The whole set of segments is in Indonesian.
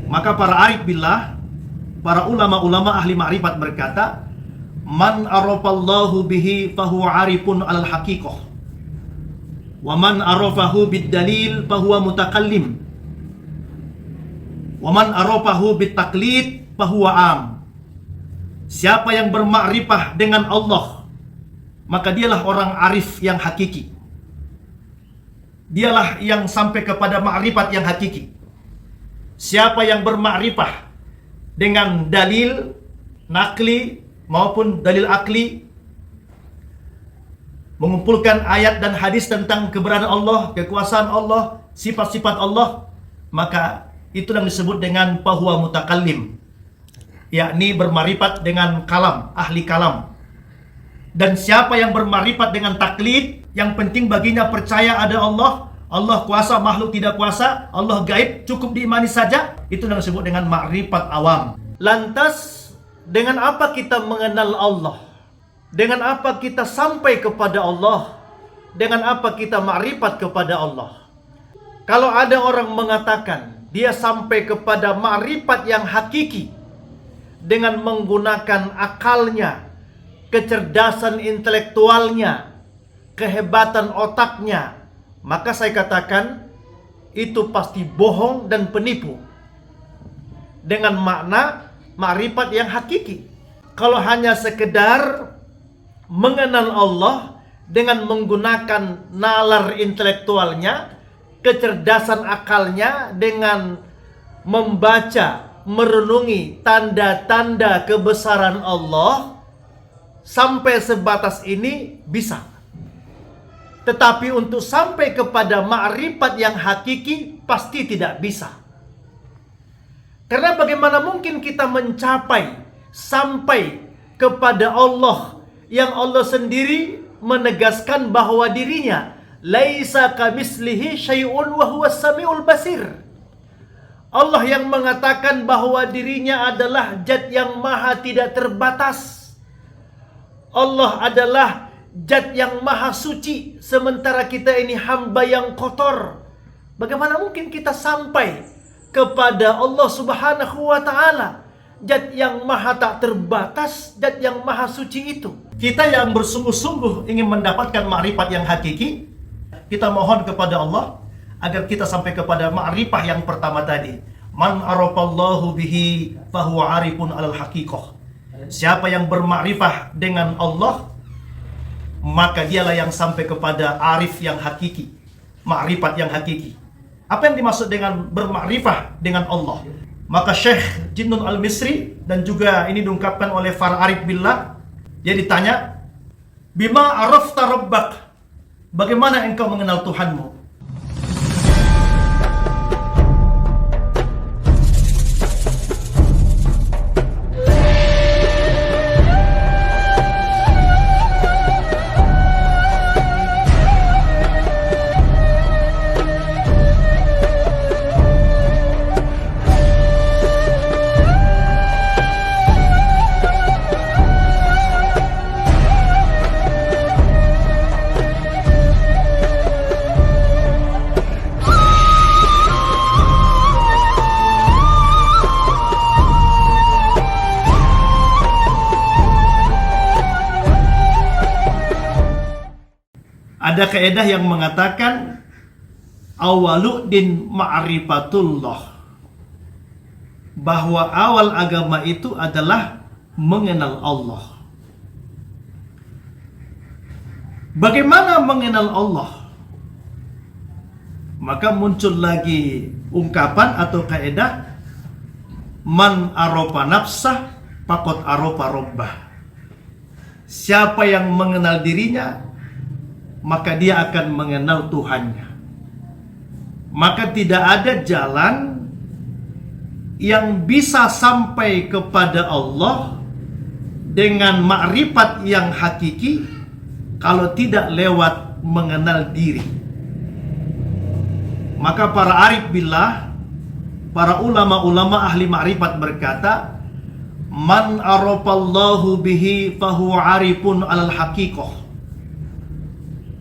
Maka para arif billah, para ulama-ulama ahli ma'rifat berkata, man arafallahu bihi fahuwa arifun alal haqiqah, wa man arafahu bid dalil fahuwa mutakallim, wa man arafahu bit taklid fahuwa am. Siapa yang bermakrifah dengan Allah, maka dialah orang arif yang hakiki. Dialah yang sampai kepada makrifat yang hakiki. Siapa yang bermakrifah dengan dalil nakli maupun dalil akli, mengumpulkan ayat dan hadis tentang keberadaan Allah, kekuasaan Allah, sifat-sifat Allah, maka itu yang disebut dengan fahuwa mutakallim, yakni bermakrifat dengan kalam, ahli kalam. Dan siapa yang bermakrifat dengan taklid, yang penting baginya percaya ada Allah, Allah kuasa, makhluk tidak kuasa, Allah gaib, cukup diimani saja, itu yang disebut dengan makrifat awam. Lantas, dengan apa kita mengenal Allah? Dengan apa kita sampai kepada Allah? Dengan apa kita makrifat kepada Allah? Kalau ada orang mengatakan dia sampai kepada makrifat yang hakiki dengan menggunakan akalnya, kecerdasan intelektualnya, kehebatan otaknya, maka saya katakan itu pasti bohong dan penipu dengan makna makrifat yang hakiki. Kalau hanya sekedar mengenal Allah dengan menggunakan nalar intelektualnya, kecerdasan akalnya, dengan membaca, merenungi tanda-tanda kebesaran Allah, sampai sebatas ini bisa. Tetapi untuk sampai kepada makrifat yang hakiki pasti tidak bisa. Karena bagaimana mungkin kita mencapai sampai kepada Allah yang Allah sendiri menegaskan bahwa dirinya laisa kamitslihi syai'un wa huwas samiul basir. Allah yang mengatakan bahwa dirinya adalah zat yang maha tidak terbatas. Allah adalah zat yang maha suci, sementara kita ini hamba yang kotor. Bagaimana mungkin kita sampai kepada Allah Subhanahu wa ta'ala, zat yang maha tak terbatas, zat yang maha suci itu? Kita yang bersungguh-sungguh ingin mendapatkan makrifat yang hakiki, kita mohon kepada Allah agar kita sampai kepada makrifah yang pertama tadi. Man arafallahu bihi fahuwa arifun alal haqiqah. Siapa yang bermakrifah dengan Allah, maka dialah yang sampai kepada arif yang hakiki, makrifat yang hakiki. Apa yang dimaksud dengan bermakrifah dengan Allah? Maka Syekh Jinnun Al-Misri, dan juga ini diungkapkan oleh para arif billah, dia ditanya, bima arafta rabbak, bagaimana engkau mengenal Tuhanmu? Ada kaidah yang mengatakan awaluddin ma'rifatullah, bahwa awal agama itu adalah mengenal Allah. Bagaimana mengenal Allah? Maka muncul lagi ungkapan atau kaidah, man arafa nafsah faqad arafa rabbah. Siapa yang mengenal dirinya, maka dia akan mengenal Tuhannya. Maka tidak ada jalan yang bisa sampai kepada Allah dengan makrifat yang hakiki kalau tidak lewat mengenal diri. Maka para arif billah, para ulama-ulama ahli makrifat berkata, man arafallahu bihi fahuwa arifun alal haqiqah,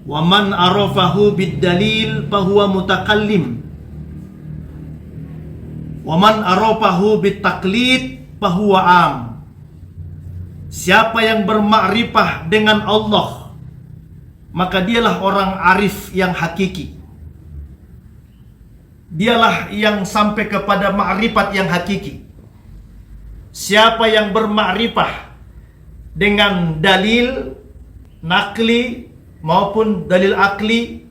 wa man arafahu bid dalil fahuwa mutakallim. Wa man arafahu bitaklid fahuwa am. Siapa yang bermakrifah dengan Allah, maka dialah orang arif yang hakiki. Dialah yang sampai kepada makrifat yang hakiki. Siapa yang bermakrifah dengan dalil nakli maupun dalil akli,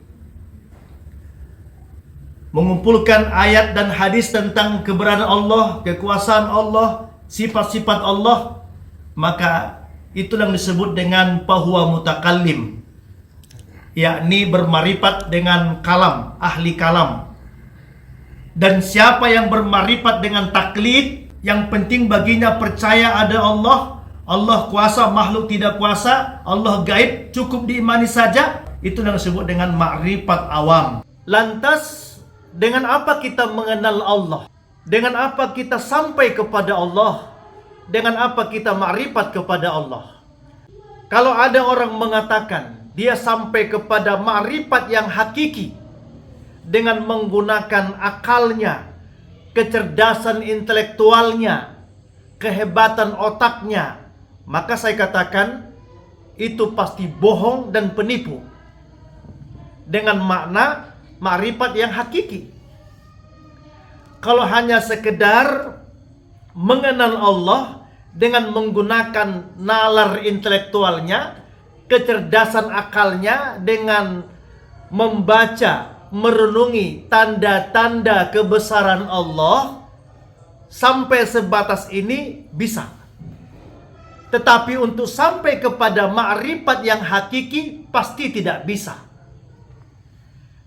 mengumpulkan ayat dan hadis tentang keberadaan Allah, kekuasaan Allah, sifat-sifat Allah, maka itulah yang disebut dengan fahuwa mutakallim, yakni bermarifat dengan kalam, ahli kalam. Dan siapa yang bermarifat dengan taklid, yang penting baginya percaya ada Allah, Allah kuasa, makhluk tidak kuasa, Allah gaib, cukup diimani saja, itulah yang disebut dengan makrifat awam. Lantas dengan apa kita mengenal Allah? Dengan apa kita sampai kepada Allah? Dengan apa kita makrifat kepada Allah? Kalau ada orang mengatakan dia sampai kepada makrifat yang hakiki dengan menggunakan akalnya, kecerdasan intelektualnya, kehebatan otaknya, maka saya katakan itu pasti bohong dan penipu dengan makna makrifat yang hakiki. Kalau hanya sekedar mengenal Allah dengan menggunakan nalar intelektualnya, kecerdasan akalnya, dengan membaca, merenungi tanda-tanda kebesaran Allah, sampai sebatas ini bisa. Tetapi untuk sampai kepada makrifat yang hakiki pasti tidak bisa.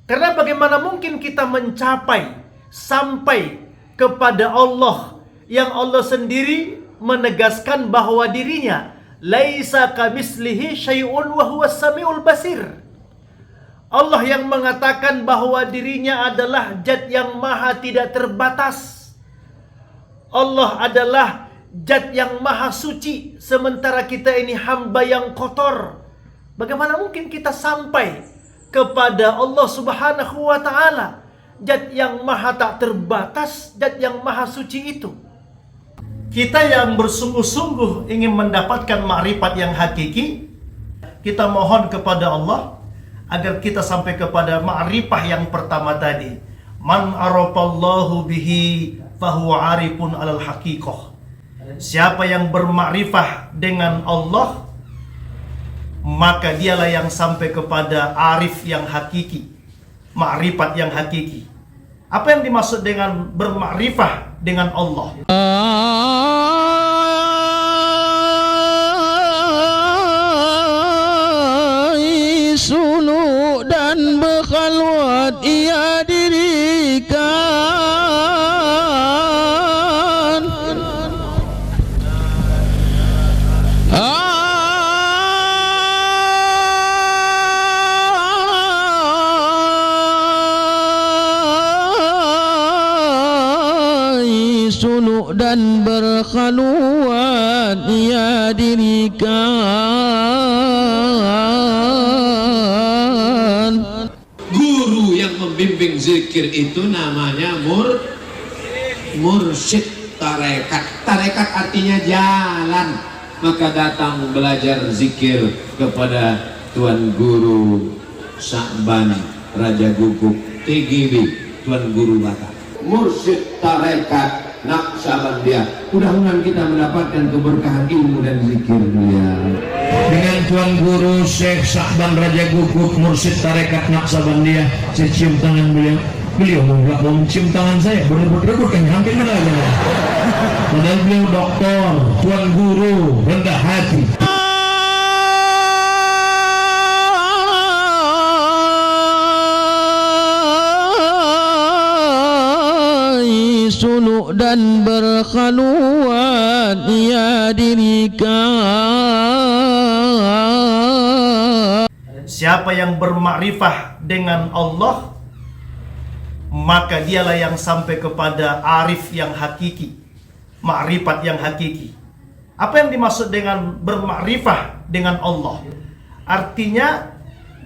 Karena bagaimana mungkin kita mencapai sampai kepada Allah yang Allah sendiri menegaskan bahwa dirinya laisa kamitslihi syai'un wa huwas samiul basir. Allah yang mengatakan bahwa dirinya adalah zat yang maha tidak terbatas. Allah adalah zat yang maha suci, sementara kita ini hamba yang kotor. Bagaimana mungkin kita sampai kepada Allah Subhanahu wa ta'ala, zat yang maha tak terbatas, zat yang maha suci itu? Kita yang bersungguh-sungguh ingin mendapatkan makrifat yang hakiki, kita mohon kepada Allah agar kita sampai kepada makrifah yang pertama tadi. Man arafallahu bihi fahuwa arifun alal haqiqah. Siapa yang bermakrifah dengan Allah, maka dialah yang sampai kepada arif yang hakiki, makrifat yang hakiki. Apa yang dimaksud dengan bermakrifah dengan Allah? Suluk dan berkhalwat ia dirikan. Suluk dan berkhalwat ia dirikan. Guru yang membimbing zikir itu namanya mursyid tarekat. Tarekat artinya jalan. Maka datang belajar zikir kepada Tuan Guru Sa'ban Raja Guguk TGB, Tuan Guru Batak. Mursyid tarekat Naqsabandiyah. Mudah-mudahan kita mendapatkan keberkahan ilmu dan zikir dia. Dengan Tuan Guru Syekh Sa'ban Raja Guguk, Mursyid Tarekat Naqsabandiyah, saya cium tangan beliau. Beliau nggak mau mencium tangan saya, berebut-rebut kan, hampir mana aja. Padahal beliau doktor, Tuan Guru, rendah hati. Suluk dan berkhalwat ia dirikan. Siapa yang bermakrifah dengan Allah, maka dialah yang sampai kepada arif yang hakiki, makrifat yang hakiki. Apa yang dimaksud dengan bermakrifah dengan Allah? Artinya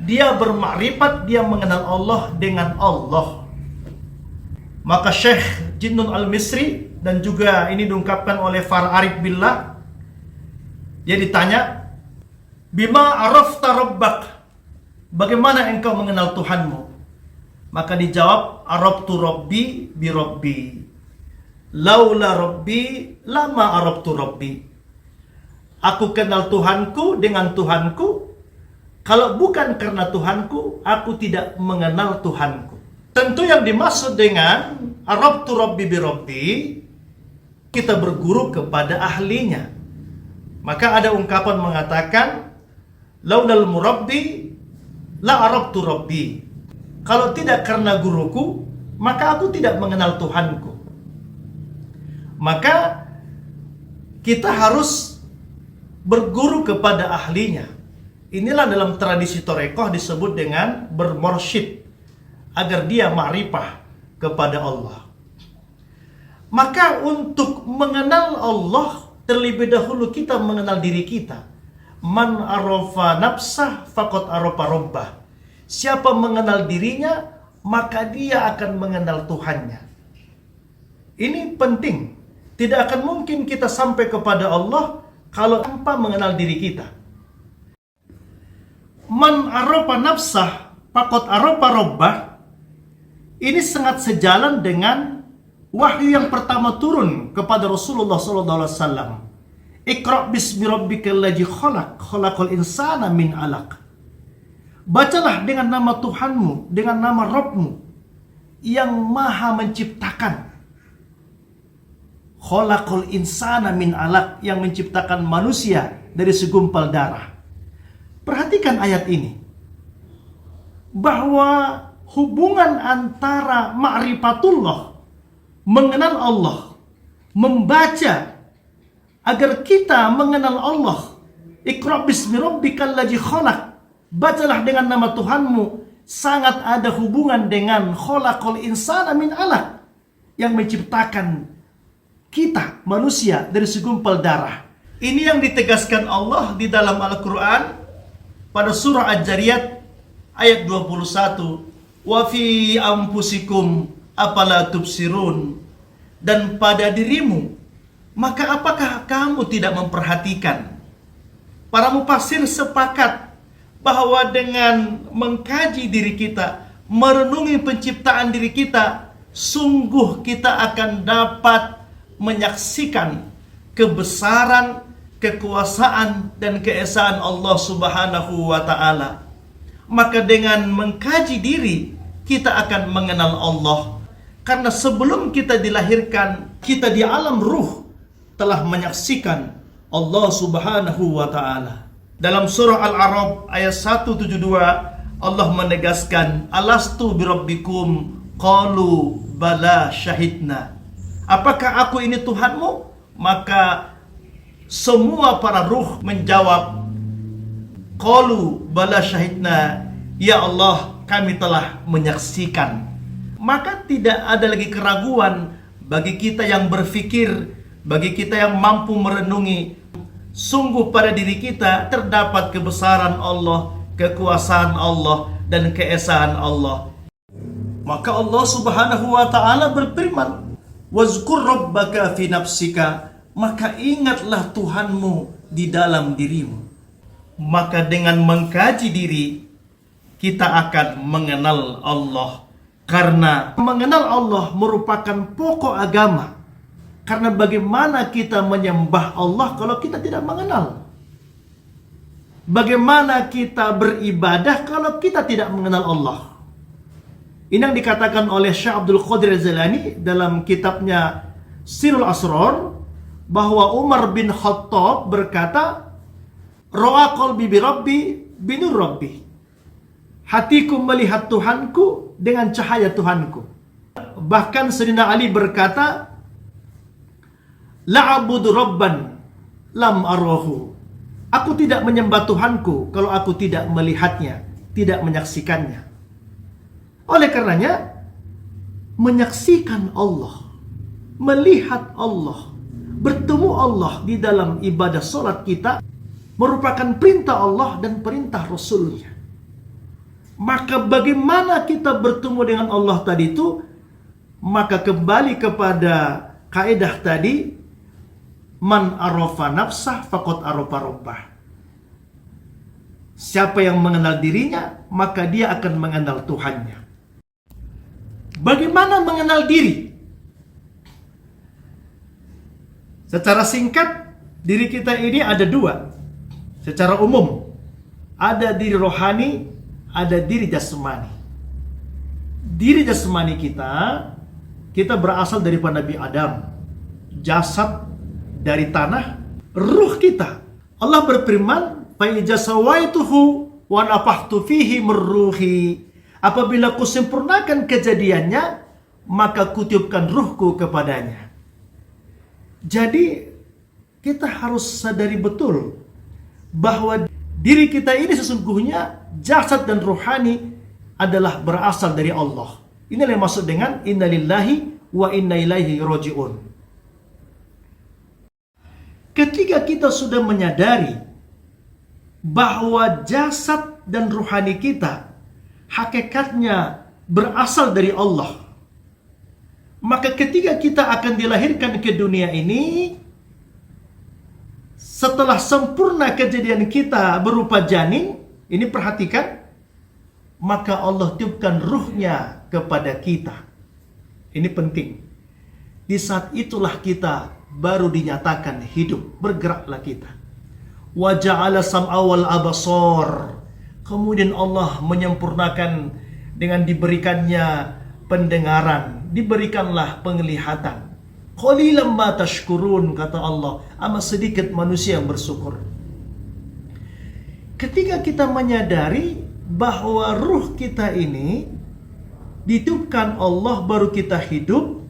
dia bermakrifat, dia mengenal Allah dengan Allah. Maka Syekh Jinnun Al-Misri, dan juga ini diungkapkan oleh Far Arif Billah, dia ditanya, bima arafta rabbak, bagaimana engkau mengenal Tuhanmu? Maka dijawab, araftu rabbi bi rabbi, laula rabbi lama araftu rabbi. Aku kenal Tuhanku dengan Tuhanku, kalau bukan karena Tuhanku, aku tidak mengenal Tuhanku. Tentu yang dimaksud dengan araftu rabbi bi rabbi, kita berguru kepada ahlinya. Maka ada ungkapan mengatakan, laulal murabbi la araftu rabbi. Kalau tidak karena guruku, maka aku tidak mengenal Tuhanku. Maka kita harus berguru kepada ahlinya. Inilah dalam tradisi Torekoh disebut dengan bermursyid, agar dia ma'rifah kepada Allah. Maka untuk mengenal Allah, terlebih dahulu kita mengenal diri kita. Man arafa nafsah faqad arafa rabbah. Siapa mengenal dirinya, maka dia akan mengenal Tuhannya. Ini penting. Tidak akan mungkin kita sampai kepada Allah kalau tanpa mengenal diri kita. Man arafa nafsah faqad arafa rabbah. Ini sangat sejalan dengan wahyu yang pertama turun kepada Rasulullah SAW. Iqra' bismi rabbikal ladzi khalaq, khalaqal insana min 'alaq. Bacalah dengan nama Tuhanmu, dengan nama Rabbmu yang maha menciptakan. Khalaqal insana min 'alaq, yang menciptakan manusia dari segumpal darah. Perhatikan ayat ini, bahwa hubungan antara ma'rifatullah, mengenal Allah, membaca agar kita mengenal Allah. Iqra' bismi rabbikal ladzi khalaq, bacalah dengan nama Tuhanmu, sangat ada hubungan dengan khalaqal insana min 'alaq, yang menciptakan kita manusia dari segumpal darah. Ini yang ditegaskan Allah di dalam Al-Qur'an pada surah Al-Jariyat ayat 21. Wa fi anfusikum afala tubsirun, dan pada dirimu, maka apakah kamu tidak memperhatikan? Para mufassir sepakat bahwa dengan mengkaji diri kita, merenungi penciptaan diri kita, sungguh kita akan dapat menyaksikan kebesaran, kekuasaan, dan keesaan Allah Subhanahu wa ta'ala. Maka dengan mengkaji diri, kita akan mengenal Allah. Karena sebelum kita dilahirkan, kita di alam ruh telah menyaksikan Allah Subhanahu wa ta'ala. Dalam surah Al-A'raf ayat 172, Allah menegaskan, alastu birabbikum qalu bala syahidna. Apakah aku ini Tuhanmu? Maka semua para ruh menjawab, qalu bala syahidna, ya Allah, kami telah menyaksikan. Maka tidak ada lagi keraguan bagi kita yang berfikir, bagi kita yang mampu merenungi. Sungguh pada diri kita terdapat kebesaran Allah, kekuasaan Allah, dan keesaan Allah. Maka Allah Subhanahu wa ta'ala berfirman, wazkur rabbaka fi nafsika, maka ingatlah Tuhanmu di dalam dirimu. Maka dengan mengkaji diri, kita akan mengenal Allah. Karena mengenal Allah merupakan pokok agama. Karena bagaimana kita menyembah Allah kalau kita tidak mengenal? Bagaimana kita beribadah kalau kita tidak mengenal Allah? Ini yang dikatakan oleh Syekh Abdul Qadir Az-Zailani dalam kitabnya Sirul Asrar, bahwa Umar bin Khattab berkata, Ro'a qalbi bi rabbi binur rabbi. Hatiku melihat Tuhanku dengan cahaya Tuhanku. Bahkan Sayyidina Ali berkata, la'abudu rabban lam arahu. Aku tidak menyembah Tuhanku kalau aku tidak melihatnya, tidak menyaksikannya. Oleh karenanya, menyaksikan Allah, melihat Allah, bertemu Allah di dalam ibadah salat kita merupakan perintah Allah dan perintah Rasulnya. Maka bagaimana kita bertemu dengan Allah tadi itu? maka kembali kepada kaidah tadi, man arafa nafsah faqad arafa rabbah. Siapa yang mengenal dirinya, maka dia akan mengenal Tuhannya. Bagaimana mengenal diri? Secara singkat, diri kita ini ada dua. Secara umum, ada diri rohani, ada diri jasmani. Diri jasmani kita berasal daripada Nabi Adam. Jasad dari tanah, ruh kita. Allah berfirman, fa iza sawaituhu wa nafakhtu fihi min ruhi. Apabila kusempurnakan kejadiannya, maka kutiupkan ruhku kepadanya. Jadi kita harus sadari betul bahwa diri kita ini sesungguhnya jasad dan rohani adalah berasal dari Allah. Inilah yang maksud dengan innalillahi wa inna ilaihi raji'un. Ketika kita sudah menyadari bahwa jasad dan rohani kita hakikatnya berasal dari Allah, maka ketika kita akan dilahirkan ke dunia ini, setelah sempurna kejadian kita berupa janin, ini perhatikan, maka Allah tiupkan ruhnya kepada kita. Ini penting. Di saat itulah kita baru dinyatakan hidup, bergeraklah kita. Wa ja'ala sam'a wal abasar. Kemudian Allah menyempurnakan dengan diberikannya pendengaran, diberikanlah penglihatan. Qalilan ma tashkurun, kata Allah, amat sedikit manusia yang bersyukur. Ketika kita menyadari bahwa ruh kita ini ditiupkan Allah baru kita hidup,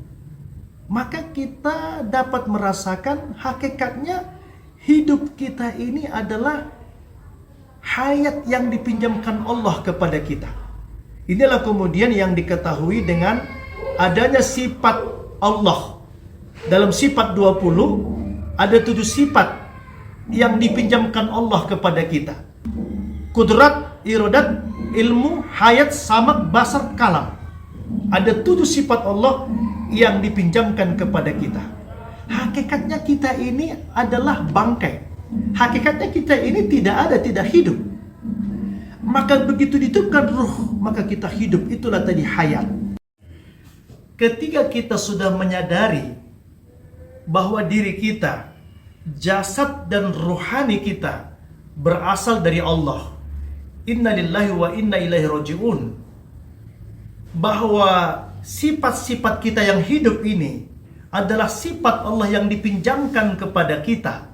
maka kita dapat merasakan hakikatnya hidup kita ini adalah hayat yang dipinjamkan Allah kepada kita. Inilah kemudian yang diketahui dengan adanya sifat Allah. Dalam sifat 20 ada 7 sifat yang dipinjamkan Allah kepada kita. Kudrat, iradat, ilmu, hayat, samad, basar, kalam. Ada 7 sifat Allah yang dipinjamkan kepada kita. Hakikatnya kita ini adalah bangkai. Hakikatnya kita ini tidak ada, tidak hidup. Maka begitu ditiupkan ruh, maka kita hidup. Itulah tadi hayat. Ketika kita sudah menyadari bahwa diri kita, jasad dan rohani kita berasal dari Allah, inna lillahi wa inna ilaihi raji'un, bahwa sifat-sifat kita yang hidup ini adalah sifat Allah yang dipinjamkan kepada kita,